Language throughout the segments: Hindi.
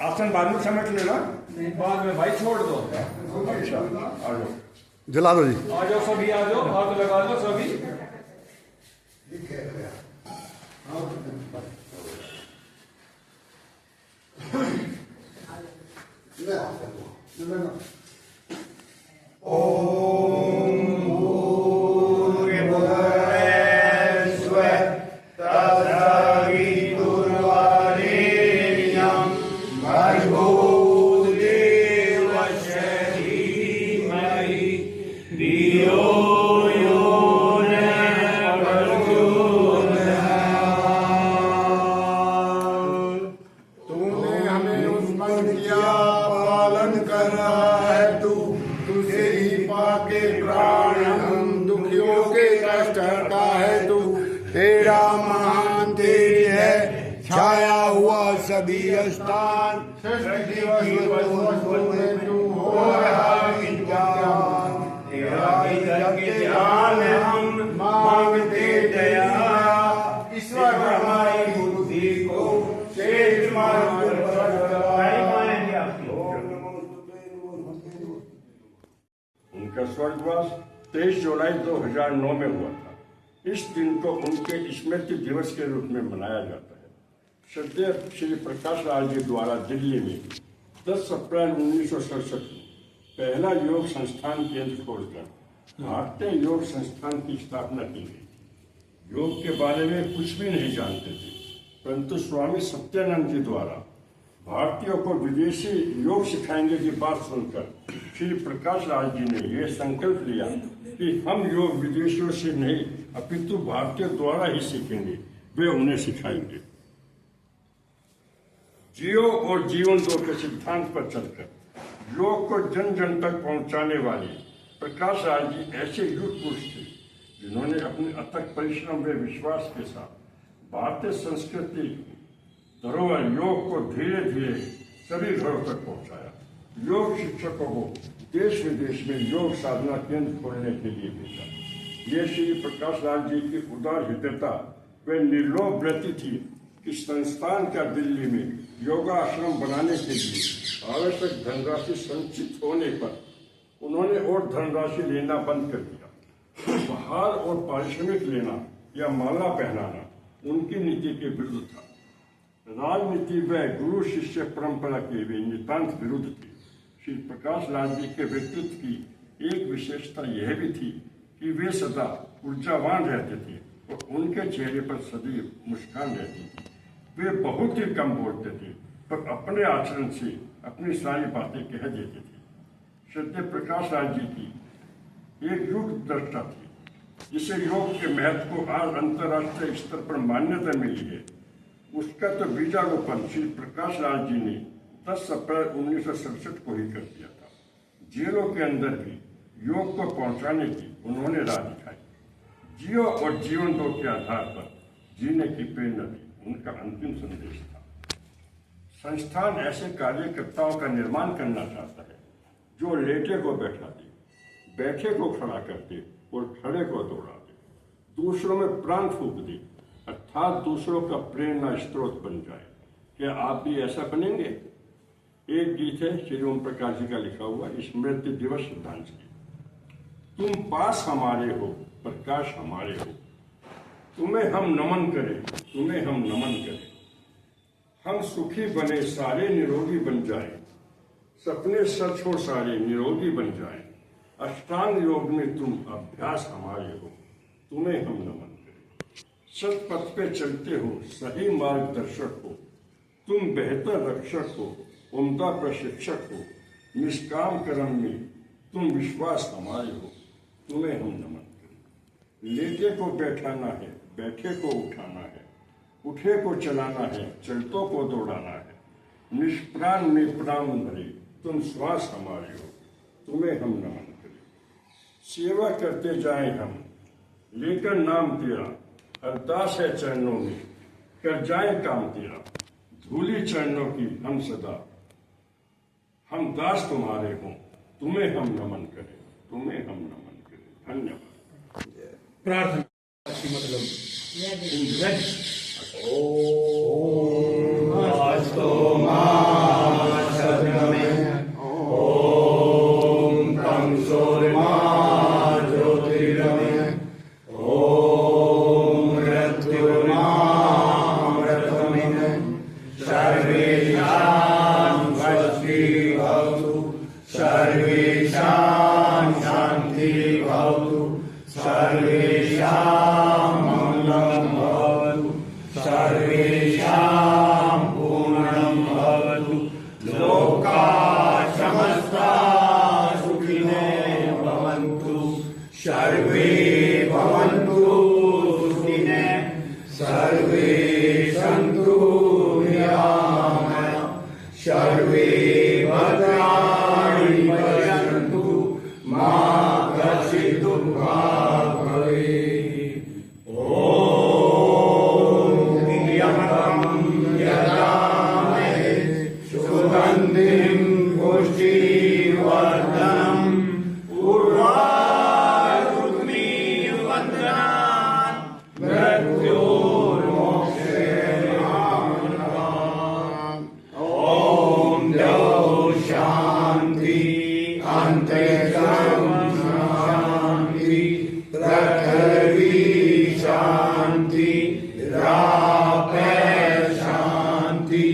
आसन बाद में समेट लेना, बाद में भाई छोड़ दो। अच्छा आ जाओ, जला दो जी। आ जाओ सभी, आ जाओ, हाथ लगा दो सभी। तेरा महान तेज है, छाया हुआ सभी स्थान, सृष्टि में तू हो रहा विद्वान। तेरा के ध्यान हम मांगते दया, ईश्वर हमारी बुद्धि को शेष मार्ग पर उनका स्वर्गवास 23 जुलाई 2009 में हुआ था। इस दिन को उनके स्मृति दिवस के रूप में मनाया जाता है। श्रद्धेय श्री प्रकाश राज जी द्वारा दिल्ली में 10 अप्रैल 1967 में पहला योग संस्थान केंद्र खोलकर भारतीय योग संस्थान की स्थापना की गई। योग के बारे में कुछ भी नहीं जानते थे, परंतु स्वामी सत्यानंद जी द्वारा भारतीयों को विदेशी योग सिखाएंगे की बात सुनकर श्री प्रकाश राज जी ने यह संकल्प लिया कि हम योग विदेशियों से नहीं अपितु भारतीयों द्वारा ही सीखेंगे, वे उन्हें सिखाएंगे। जियो और जीवन दो के सिद्धांत पर चलकर योग को जन जन तक पहुंचाने वाले प्रकाश राज जी ऐसे युग पुरुष थे जिन्होंने अपने अथक परिश्रम व विश्वास के साथ भारतीय संस्कृति धरोहर योग को धीरे धीरे सभी घरों तक पहुंचाया। योग शिक्षकों को देश विदेश में योग साधना केंद्र खोलने के लिए भेजा। ये श्री प्रकाश राज जी की उदार हृदयता व निर्लोभ वृत्ति थी कि संस्थान का दिल्ली में योगाश्रम बनाने के लिए आवश्यक धनराशि संचित होने पर उन्होंने और धनराशि लेना बंद कर दिया। उपहार और पारिश्रमिक लेना या माला पहनाना उनकी नीति के विरुद्ध था। राजनीति व गुरु शिष्य परंपरा के वे नितांत विरुद्ध थे। श्री प्रकाश राज जी के व्यक्तित्व की एक विशेषता यह भी थी कि वे सदा ऊर्जावान रहते थे और उनके चेहरे पर सदैव मुस्कान रहती थी। वे बहुत ही कम बोलते थे पर अपने आचरण से अपनी सारी बातें कह देते थे। श्रद्धेय प्रकाश राज जी की एक युग दृष्टा थी, जिसे योग के महत्व को आज अंतर्राष्ट्रीय स्तर पर मान्यता मिली है। उसका तो बीजारोपण श्री प्रकाश राज जी ने 10 अप्रैल 1967 को ही कर दिया था। जेलों के अंदर भी योग को पहुंचाने की उन्होंने राह दिखाई। जियो और जीवन दो के आधार पर जीने की प्रेरणा दी उनका अंतिम संदेश था। संस्थान ऐसे कार्यकर्ताओं का निर्माण करना चाहता है जो लेटे को बैठाते, बैठे को खड़ा करते और खड़े को दौड़ाते, दूसरों में प्राण फूंक दे, अर्थात दूसरों का प्रेरणा स्रोत बन जाए। क्या आप भी ऐसा बनेंगे? एक गीत है श्री ओम प्रकाश जी का लिखा हुआ, स्मृति दिवस श्रद्धांजलि। तुम पास हमारे हो, प्रकाश हमारे हो, तुम्हें हम नमन करें, तुम्हें हम नमन करें। हम सुखी बने सारे निरोगी बन जाएं, सपने सच हो सारे निरोगी बन जाएं। अष्टांग योग में तुम अभ्यास हमारे हो, तुम्हें हम नमन करें। सत पथ पे चलते हो, सही मार्गदर्शक हो, तुम बेहतर रक्षक हो, उम्दा प्रशिक्षक हो। निष्काम कर्म में तुम विश्वास हमारे हो, तुम्हें हम नमन करें। लेटे को बैठाना है, बैठे को उठाना है, उठे को चलाना है, चलतों को दौड़ाना है। निष्प्राण में प्राण भरे तुम श्वास हमारे हो, तुम्हें हम नमन करें। सेवा करते जाएं हम, लेकर नाम तेरा, अरदास है चरणों में, कर जाए काम तेरा। धूली चरणों की हम सदा, हम दास तुम्हारे हों, तुम्हें हम नमन करें, तुम्हें हम नमन करें। धन्यवाद। प्रार्थना मतलब ओम सर्वेषां शान्तिर्भवतु सर्वेषां मङ्गलं भवतु सर्वेषां पूर्णं भवतु लोकाः समस्ताः सुखिनो भवन्तु सर्वे भवन्तु सुखिनः सर्वे सन्तु निरामयाः सर्वे भद्राणि पश्यन्तु मा कश्चित् दुःखभाग् भवेत्। ॐ त्र्यम्बकं यजामहे सुगन्धिं पुष्टिवर्धनम् उर्वारुकमिवन्दनान् मृत्योर्मोक्षे मामकान्। ॐ द्यौ शान्ति अन्तरिक्षं शान्ति पृथिवी शान्ति रापे शान्ति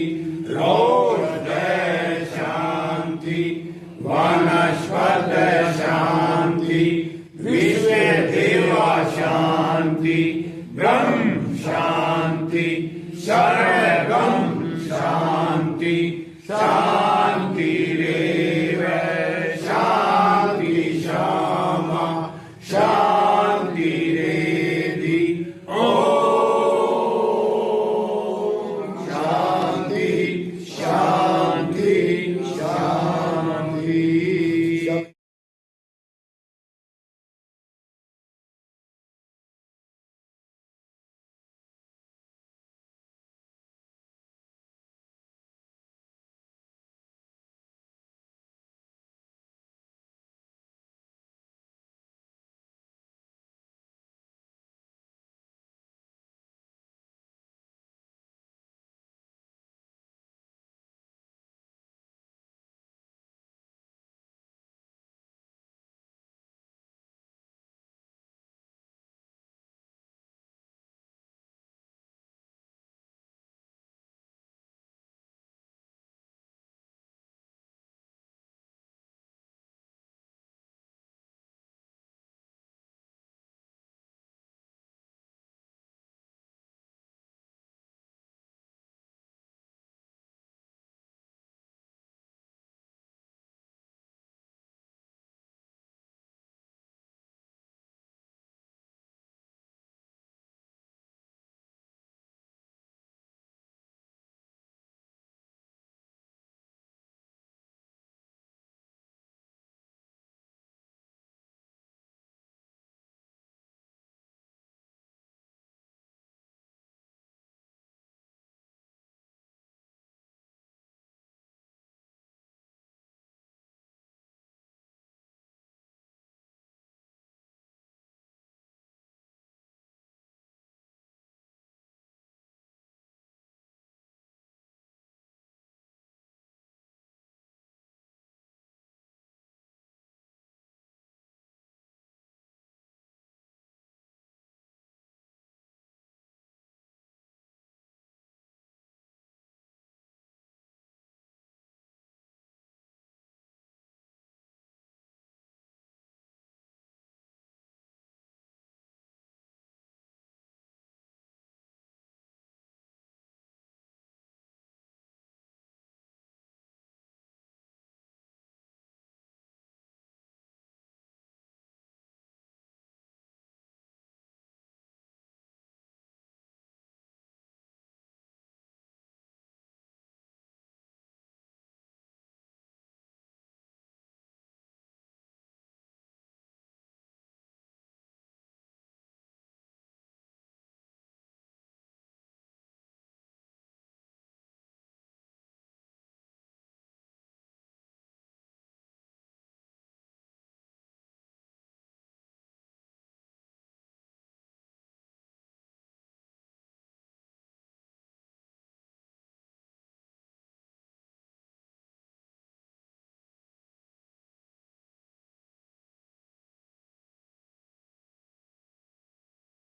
रोषधे शान्ति वनस्पतये